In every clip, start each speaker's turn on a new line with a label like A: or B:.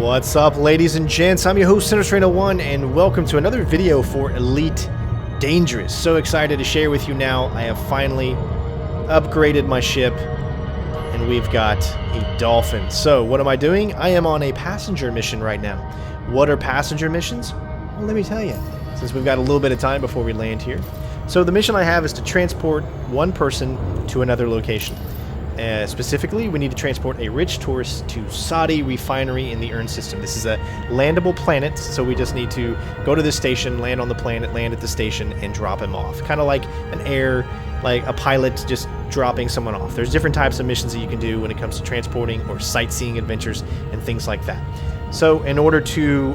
A: What's up, ladies and gents? I'm your host, CenterStrain01, and welcome to another video for Elite Dangerous. So excited to share with you now. I have finally upgraded my ship, and we've got a Dolphin. So what am I doing? I am on a passenger mission right now. What are passenger missions? Well, let me tell you, since we've got a little bit of time before we land here. So the mission I have is to transport one person to another location. Specifically, we need to transport a rich tourist to Saudi refinery in the Urn system. This is a landable planet, so we just need to go to this station, land on the planet, land at the station, and drop him off. Kind of like like a pilot just dropping someone off. There's different types of missions that you can do when it comes to transporting or sightseeing adventures and things like that. So in order to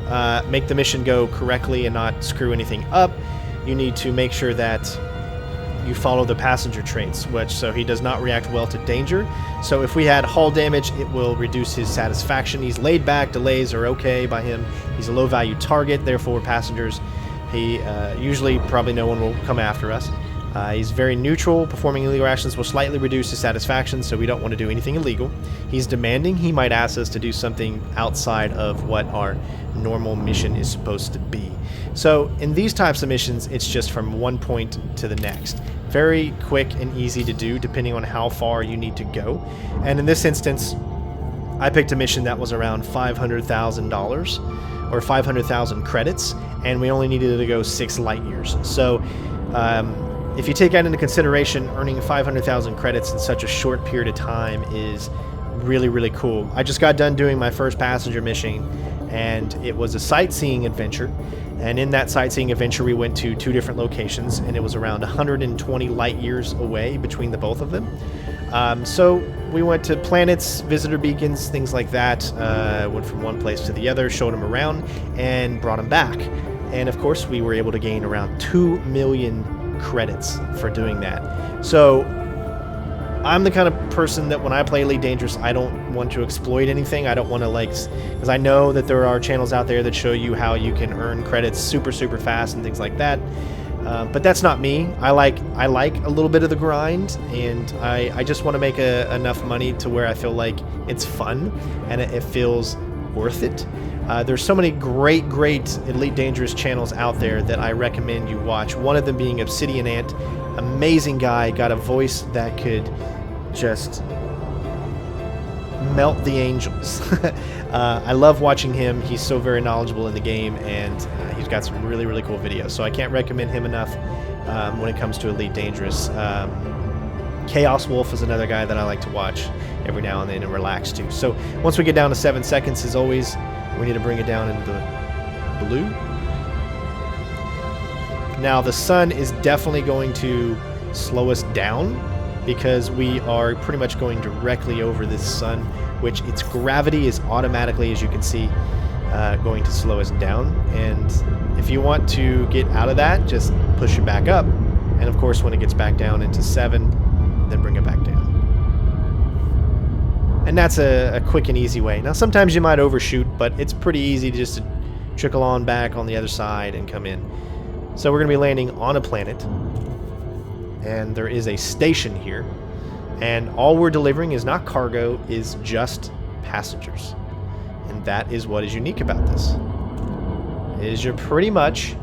A: make the mission go correctly and not screw anything up, you need to make sure that you follow the passenger traits, so he does not react well to danger. So if we had hull damage, it will reduce his satisfaction. He's laid back, delays are okay by him. He's a low value target, therefore passengers, he usually probably no one will come after us. He's very neutral. Performing illegal actions will slightly reduce his satisfaction, so we don't want to do anything illegal. He's demanding. He might ask us to do something outside of what our normal mission is supposed to be. So in these types of missions, it's just from one point to the next. Very quick and easy to do depending on how far you need to go. And in this instance, I picked a mission that was around $500,000 or 500,000 credits, and we only needed to go 6 light years. So if you take that into consideration, earning 500,000 credits in such a short period of time is really, really cool. I just got done doing my first passenger mission, and it was a sightseeing adventure. And in that sightseeing adventure, we went to 2 different locations, and it was around 120 light years away between the both of them. So we went to planets, visitor beacons, things like that. Went from one place to the other, showed them around, and brought them back. And of course, we were able to gain around 2 million credits for doing that. So I'm the kind of person that when I play Elite Dangerous, I don't want to exploit anything. I don't want to because I know that there are channels out there that show you how you can earn credits super fast and things like that. But that's not me. I like a little bit of the grind, and I just want to make enough money to where I feel like it's fun and it feels worth it. There's so many great Elite Dangerous channels out there that I recommend you watch. One of them being Obsidian Ant. Amazing guy, got a voice that could just melt the angels. I love watching him. He's so very knowledgeable in the game, and he's got some really cool videos. So I can't recommend him enough when it comes to Elite Dangerous. Chaos Wolf is another guy that I like to watch every now and then and relax to. So once we get down to 7 seconds, as always, we need to bring it down into the blue. Now the sun is definitely going to slow us down because we are pretty much going directly over this sun, which its gravity is automatically, as you can see, going to slow us down. And if you want to get out of that, just push it back up. And of course, when it gets back down into 7, then bring it back down. And that's a quick and easy way. Now sometimes you might overshoot, but it's pretty easy to just trickle on back on the other side and come in. So we're going to be landing on a planet, and there is a station here, and all we're delivering is not cargo, is just passengers. And that is what is unique about this, is you're pretty much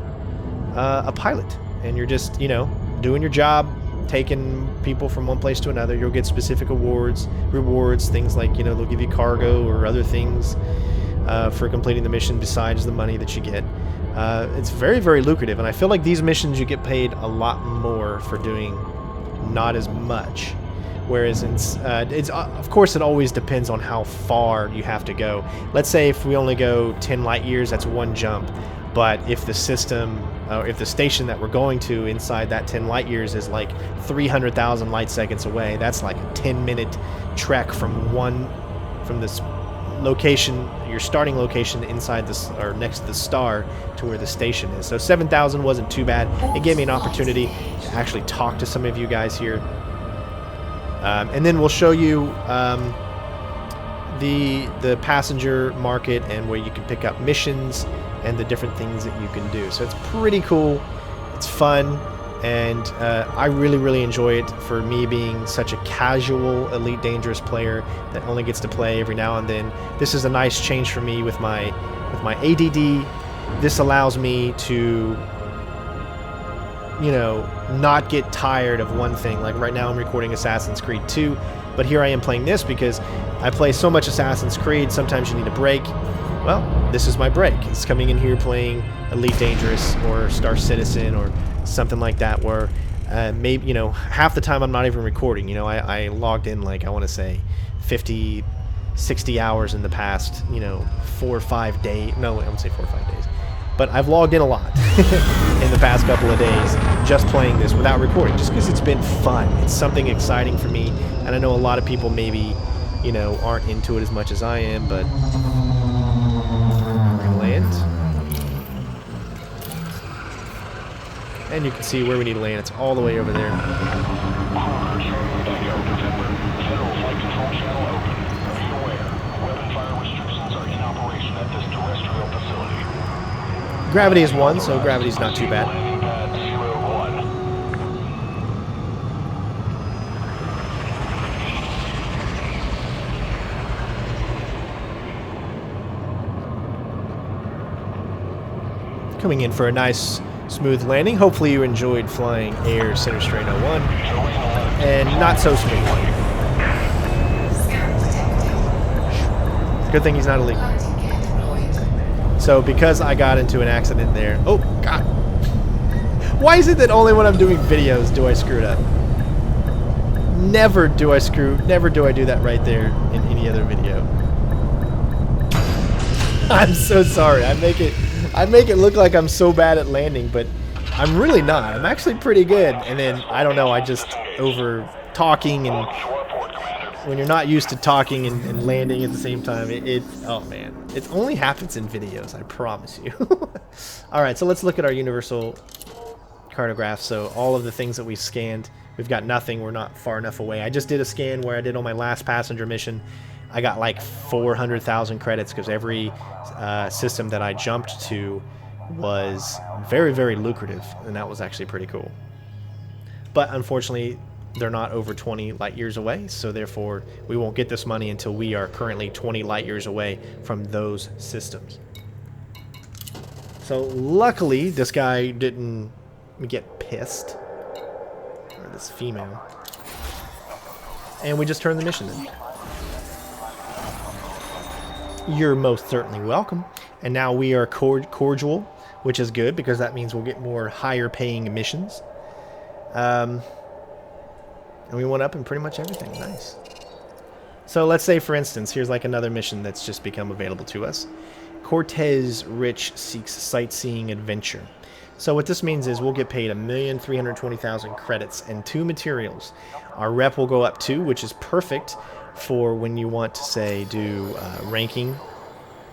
A: a pilot, and you're just, doing your job, taking people from one place to another. You'll get specific rewards, things like, they'll give you cargo or other things for completing the mission besides the money that you get. It's very lucrative, and I feel like these missions you get paid a lot more for doing not as much. Whereas it's of course it always depends on how far you have to go. Let's say if we only go 10 light years, that's one jump. But if the system, if the station that we're going to inside that 10 light years is like 300,000 light seconds away, that's like a 10-minute trek from this location, your starting location inside this or next to the star to where the station is. So 7,000 wasn't too bad. It gave me an opportunity to actually talk to some of you guys here. And then we'll show you the passenger market and where you can pick up missions and the different things that you can do. So it's pretty cool. It's fun. and I really enjoy it. For me being such a casual Elite Dangerous player that only gets to play every now and then, this is a nice change for me with my ADD. This allows me to, you know, not get tired of one thing. Like right now I'm recording Assassin's Creed 2, but here I am playing this because I play so much Assassin's Creed, sometimes you need a break. Well, this is my break. It's coming in here playing Elite Dangerous or Star Citizen or something like that, where maybe, you know, half the time I'm not even recording. You know, I logged in, like, I want to say 50, 60 hours in the past, you know, 4 or 5 days. No, I won't say 4 or 5 days. But I've logged in a lot in the past couple of days just playing this without recording, just because it's been fun. It's something exciting for me, and I know a lot of people maybe, you know, aren't into it as much as I am, but we're gonna land. And you can see where we need to land. It's all the way over there. Gravity is 1, so gravity's not too bad. Coming in for a nice, smooth landing. Hopefully you enjoyed flying Air CenterStrain01. And not so smooth. Good thing he's not elite. So because I got into an accident there... Oh, God. Why is it that only when I'm doing videos do I screw it up? Never do I do that right there in any other video. I'm so sorry. I make it look like I'm so bad at landing, but I'm really not. I'm actually pretty good. And then, I don't know, I just over talking, and when you're not used to talking and landing at the same time, oh man, it only happens in videos, I promise you. Alright, so let's look at our universal cartograph. So all of the things that we scanned, we've got nothing, we're not far enough away. I just did a scan where I did on my last passenger mission. I got like 400,000 credits because every system that I jumped to was very lucrative, and that was actually pretty cool. But unfortunately, they're not over 20 light years away, so therefore we won't get this money until we are currently 20 light years away from those systems. So luckily this guy didn't get pissed, or this female, and we just turned the mission in. You're most certainly welcome. And now we are cordial, which is good because that means we'll get more higher paying missions. And we went up in pretty much everything. Nice. So let's say, for instance, here's like another mission that's just become available to us. Cortez Rich seeks sightseeing adventure. So what this means is we'll get paid 1,320,000 credits and 2 materials. Our rep will go up 2, which is perfect for when you want to, say, do ranking.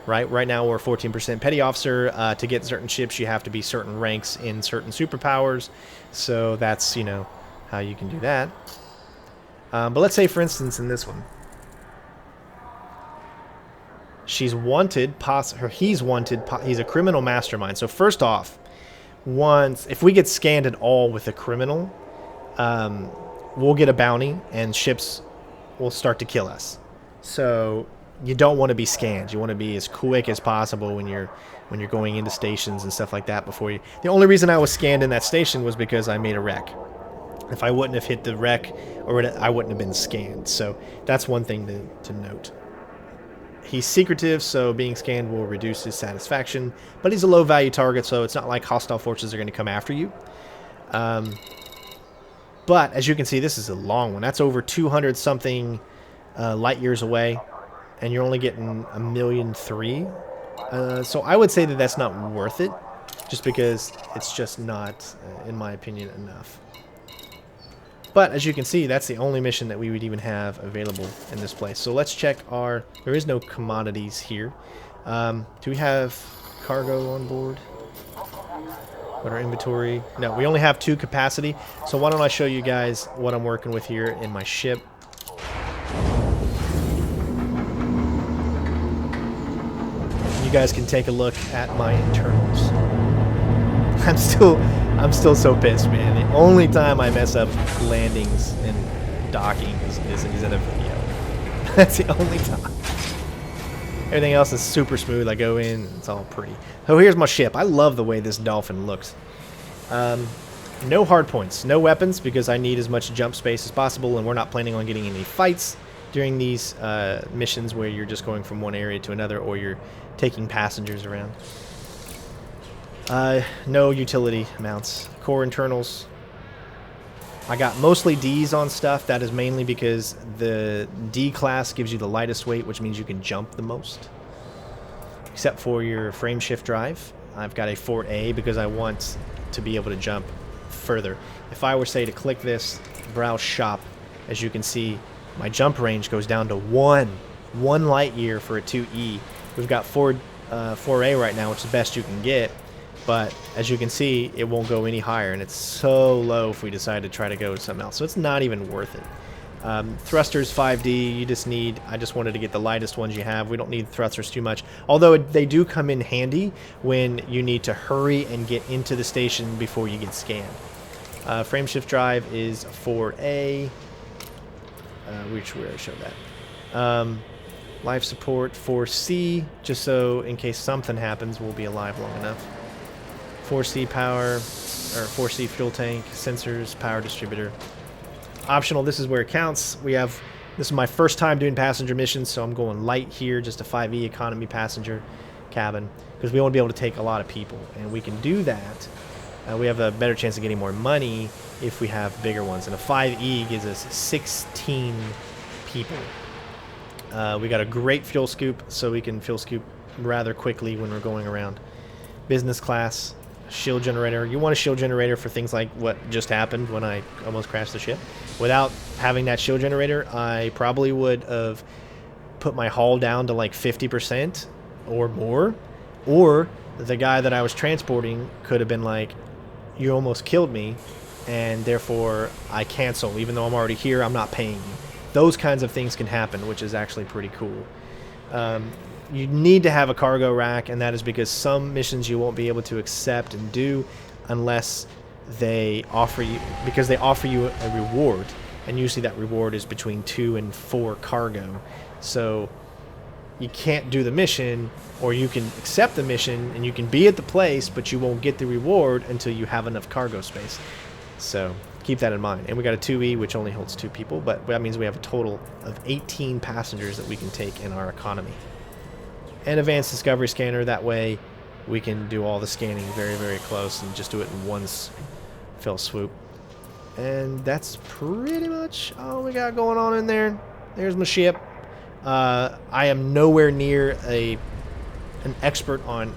A: Right now we're 14% petty officer. To get certain ships, you have to be certain ranks in certain superpowers. So that's, you know, how you can do that. But let's say, for instance, in this one, she's wanted, he's wanted, he's a criminal mastermind. So first off, if we get scanned at all with a criminal, we'll get a bounty and ships will start to kill us. So you don't want to be scanned. You want to be as quick as possible when you're going into stations and stuff like that before you... The only reason I was scanned in that station was because I made a wreck. If I wouldn't have hit the wreck, I wouldn't have been scanned. So that's one thing to note. He's secretive, so being scanned will reduce his satisfaction, but he's a low-value target, so it's not like hostile forces are going to come after you. But as you can see, this is a long one. That's over 200-something light years away, and you're only getting 1,000,003. So I would say that that's not worth it, just because it's just not, in my opinion, enough. But as you can see, that's the only mission that we would even have available in this place. So let's check our... There is no commodities here. Do we have cargo on board? What our inventory? No, we only have 2 capacity. So why don't I show you guys what I'm working with here in my ship. You guys can take a look at my internals. I'm still I'm still so pissed, man. The only time I mess up landings and docking is in a video. That's the only time. Everything else is super smooth. I go in, it's all pretty. So here's my ship. I love the way this Dolphin looks. No hard points, no weapons, because I need as much jump space as possible, and we're not planning on getting any fights during these missions where you're just going from one area to another, or you're taking passengers around. No utility mounts. Core internals. I got mostly Ds on stuff. That is mainly because the D class gives you the lightest weight, which means you can jump the most. Except for your frame shift drive. I've got a Fort A because I want to be able to jump further. If I were, say, to click this, browse shop, as you can see, my jump range goes down to one light year for a 2E. We've got 4A right now, which is the best you can get. But as you can see, it won't go any higher, and it's so low if we decide to try to go something else. So it's not even worth it. Thrusters 5D, you just need, I just wanted to get the lightest ones you have. We don't need thrusters too much. Although they do come in handy when you need to hurry and get into the station before you get scanned. Frame shift drive is 4A. Where I showed that. Life support 4C, just so in case something happens, we'll be alive long enough. 4C power, or 4C fuel tank, sensors, power distributor. Optional, this is where it counts. This is my first time doing passenger missions, so I'm going light here, just a 5E economy passenger cabin, because we want to be able to take a lot of people, and we can do that. We have a better chance of getting more money if we have bigger ones, and a 5E gives us 16 people. We got a great fuel scoop, so we can fuel scoop rather quickly when we're going around. Business class. Shield generator. You want a shield generator for things like what just happened when I almost crashed the ship. Without having that shield generator, I probably would have put my hull down to like 50% or more. Or the guy that I was transporting could have been like, you almost killed me, and therefore I cancel. Even though I'm already here, I'm not paying you. Those kinds of things can happen, which is actually pretty cool. You need to have a cargo rack, and that is because some missions you won't be able to accept and do unless they offer you, because they offer you a reward, and usually that reward is between 2 and 4 cargo. So you can't do the mission, or you can accept the mission and you can be at the place, but you won't get the reward until you have enough cargo space. So keep that in mind. And we got a 2E, which only holds 2 people, but that means we have a total of 18 passengers that we can take in our economy. And advanced discovery scanner, that way we can do all the scanning very, very close and just do it in one fell swoop. And that's pretty much all we got going on in there. There's my ship. I am nowhere near an expert on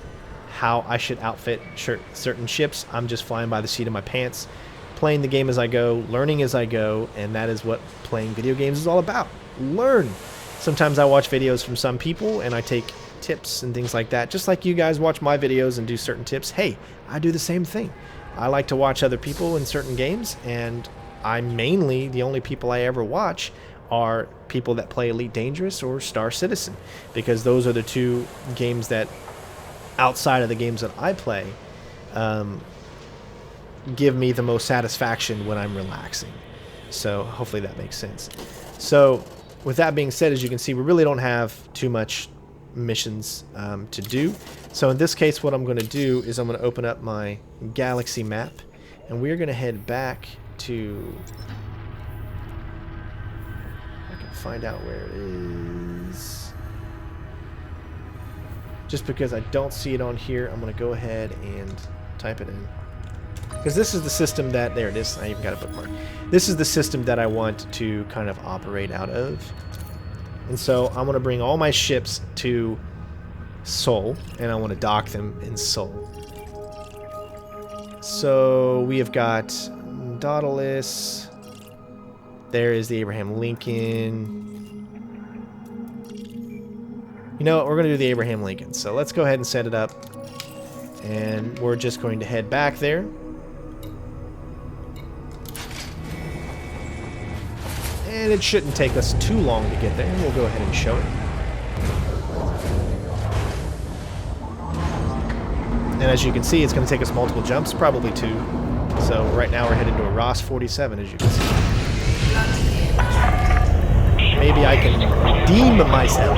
A: how I should outfit certain ships. I'm just flying by the seat of my pants, playing the game as I go, learning as I go, and that is what playing video games is all about. Learn. Sometimes I watch videos from some people and I take tips and things like that. Just like you guys watch my videos and do certain tips, hey, I do the same thing. I like to watch other people in certain games, and the only people I ever watch are people that play Elite Dangerous or Star Citizen, because those are the 2 games that, outside of the games that I play, give me the most satisfaction when I'm relaxing. So hopefully that makes sense. So with that being said, as you can see, we really don't have too much missions to do. So in this case, what I'm going to do is I'm going to open up my galaxy map, and we're going to head back to, I can find out where it is. Just because I don't see it on here, I'm going to go ahead and type it in. Because this is the system that, there it is, I even got a bookmark. This is the system that I want to kind of operate out of. And so I'm going to bring all my ships to Seoul, and I want to dock them in Seoul. So we have got Daedalus. There is the Abraham Lincoln. You know what? We're going to do the Abraham Lincoln. So let's go ahead and set it up. And we're just going to head back there. And it shouldn't take us too long to get there. We'll go ahead and show it. And as you can see, it's going to take us multiple jumps, probably 2. So right now we're heading to a Ross 47, as you can see. Maybe I can redeem myself.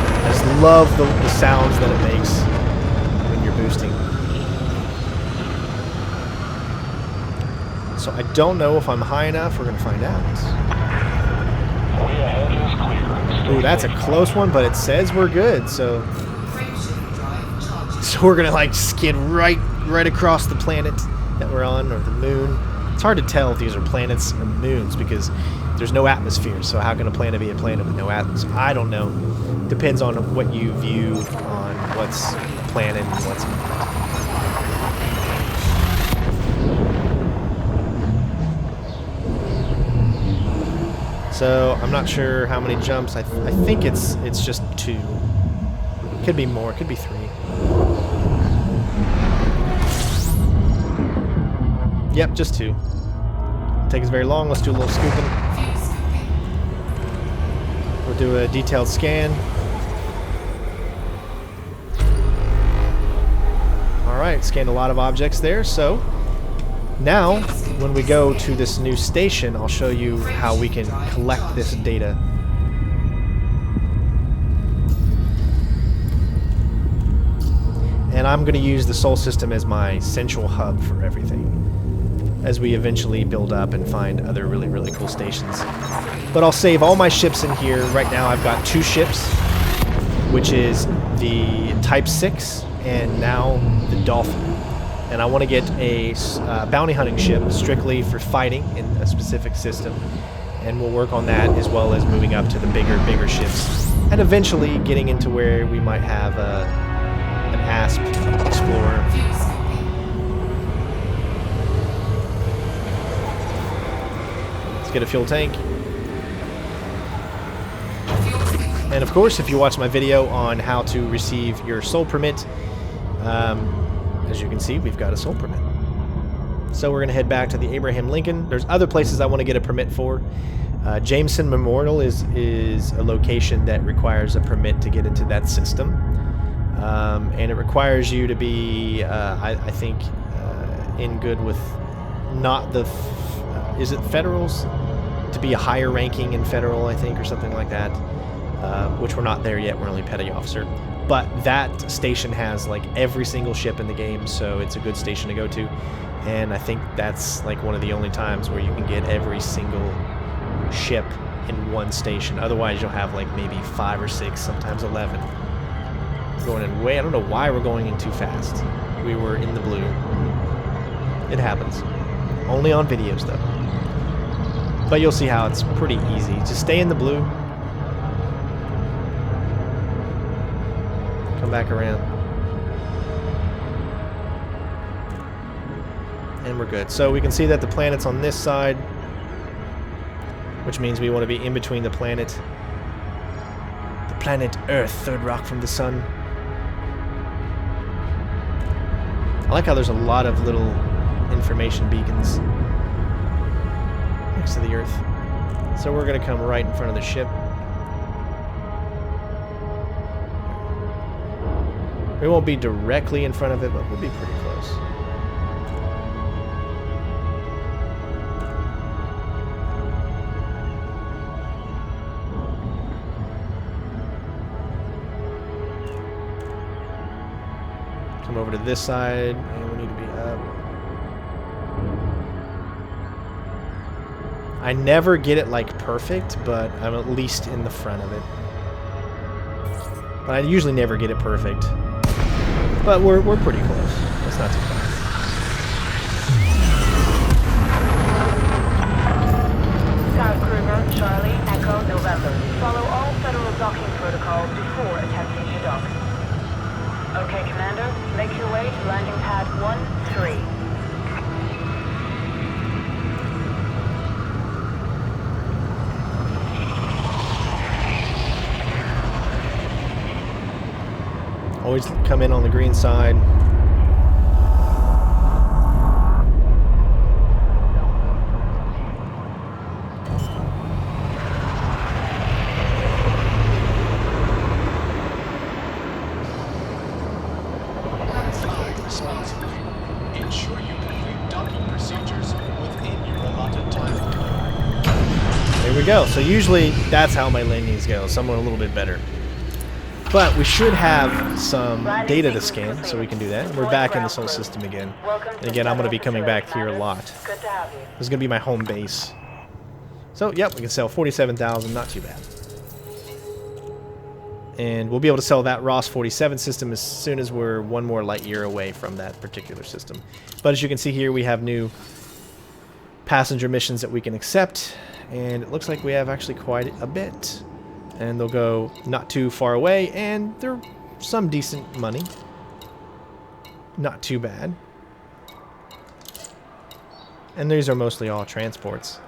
A: I just love the sounds that it makes when you're boosting. So I don't know if I'm high enough. We're going to find out. Ooh, that's a close one, but it says we're good, so we're gonna like skid right across the planet that we're on, or the moon. It's hard to tell if these are planets or moons because there's no atmosphere. So how can a planet be a planet with no atmosphere? I don't know. Depends on what you view on what's a planet and what's not. So I'm not sure how many jumps. I think it's just 2. Could be more. Could be 3. Yep, just 2. Take us very long. Let's do a little scooping. We'll do a detailed scan. All right, scanned a lot of objects there. So now, when we go to this new station, I'll show you how we can collect this data. And I'm going to use the Sol system as my central hub for everything, as we eventually build up and find other really, really cool stations. But I'll save all my ships in here. Right now I've got 2 ships, which is the Type 6 and now the Dolphin. And I want to get a bounty hunting ship strictly for fighting in a specific system. And we'll work on that as well as moving up to the bigger ships. And eventually getting into where we might have an ASP Explorer. Let's get a fuel tank. And of course, if you watch my video on how to receive your Sol permit, as you can see, we've got a Sol permit. So we're going to head back to the Abraham Lincoln. There's other places I want to get a permit for. Jameson Memorial is a location that requires a permit to get into that system. And it requires you to be, I think, in good with not the... is it Federals? To be a higher ranking in Federal, I think, or something like that. Which we're not there yet. We're only Petty Officer. But that station has like every single ship in the game, so it's a good station to go to. And I think that's like one of the only times where you can get every single ship in one station. Otherwise, you'll have like maybe 5 or 6, sometimes 11. Going in way, I don't know why we're going in too fast. We were in the blue. It happens. Only on videos though. But you'll see how it's pretty easy. Just stay in the blue. Come back around. And we're good. So we can see that the planet's on this side, which means we want to be in between the planet Earth, third rock from the sun. I like how there's a lot of little information beacons next to the Earth. So we're going to come right in front of the ship. We won't be directly in front of it, but we'll be pretty close. Come over to this side, and we need to be up. I never get it like perfect, but I'm at least in the front of it. But I usually never get it perfect. But we're pretty close. That's not too bad.
B: South Cruiser, Charlie, Echo, November. Follow all federal docking protocols before attempting to dock. Okay, Commander. Make your way to landing pad 1-3.
A: Always come in on the green side. go. So usually that's how my landings go, somewhere a little bit better. But we should have some data to scan, so we can do that. We're back in the solar system again. And again, I'm going to be coming back here a lot.
B: Good to have you.
A: This is going to be my home base. So, yep, we can sell 47,000, not too bad. And we'll be able to sell that Ross 47 system as soon as we're one more light year away from that particular system. But as you can see here, we have new passenger missions that we can accept. And it looks like we have actually quite a bit. And they'll go not too far away, and they're some decent money. Not too bad. And these are mostly all transports.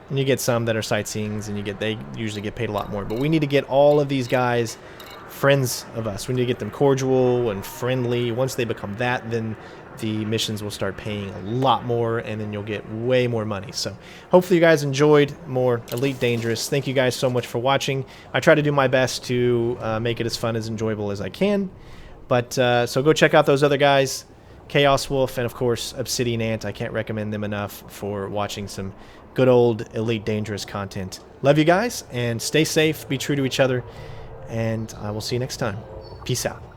A: And you get some that are sightseeings, and they usually get paid a lot more. But we need to get all of these guys friends of us. We need to get them cordial and friendly. Once they become that, then the missions will start paying a lot more, and then you'll get way more money. So hopefully you guys enjoyed more Elite Dangerous. Thank you guys so much for watching. I try to do my best to make it as fun, as enjoyable as I can. But so go check out those other guys, Chaos Wolf, and of course Obsidian Ant. I can't recommend them enough for watching some good old Elite Dangerous content. Love you guys, and stay safe, be true to each other, and I will see you next time. Peace out.